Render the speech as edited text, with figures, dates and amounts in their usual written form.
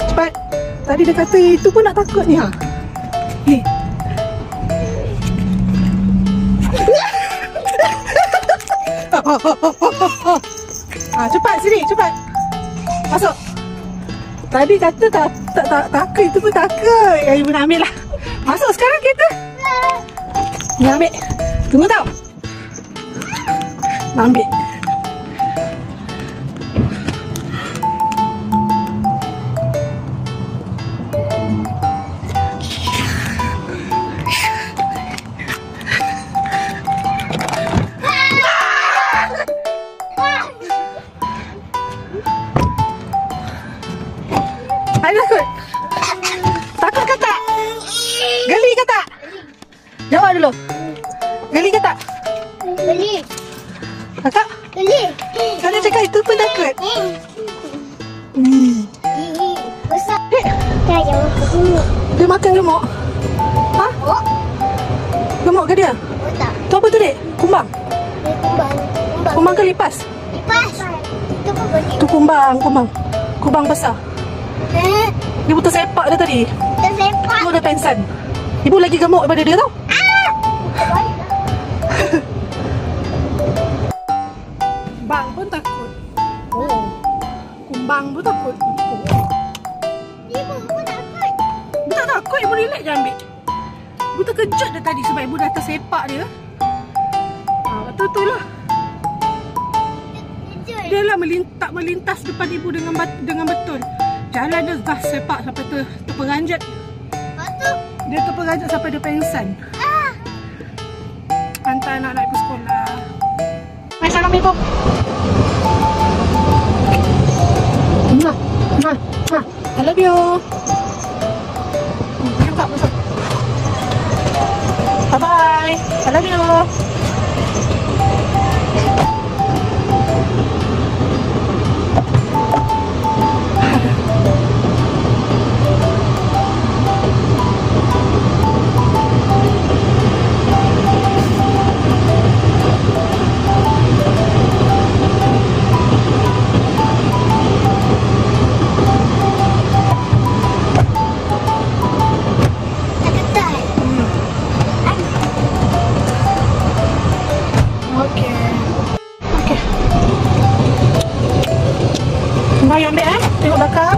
Cepat. Tadi dia kata itu pun nak takut ni ha. Cepat sini, cepat. Masuk. Tadi kata tak takut, itu pun takut. Ibu nak ambil lah. Masuk sekarang kereta. Nak ambil. Tunggu tau. Nak ambil. Ada takut? Takut ke tak? Geli ke tak? Jawab dulu. Geli ke tak? Geli. Kakak? Geli. Kalau cakap itu pun takut. Besar. Dah jangan gemuk. Dia makan gemuk? Ha? Oh. Gemuk ke dia? Oh tak. Tu apa tu dek? Kumbang? Dia kumbang. Kumbang ke lipas? Lipas. Itu apa bagi? Tu kumbang. Kumbang besar. Dia putus sepak dia tadi. Tersepak. Ibu dah pensan. Ibu lagi gemuk daripada dia tau. Bang pun takut. Oh. Kumbang pun takut. Ibu pun takut. Ibu tak takut. Ibu relax je ambil. Ibu terkejut dia tadi sebab ibu dah tersepak dia. Betul-betul lah. Dia lah melintas depan ibu dengan betul. Jalan dia dah sepak sampai terperanjat. Lepas dia terperanjat sampai dia pengsan. Hantar anak-anak ke sekolah. Mai Assalamualaikum. I love you. Yuk kak masuk. Bye bye. I love you. Mai ambil tengok belakang.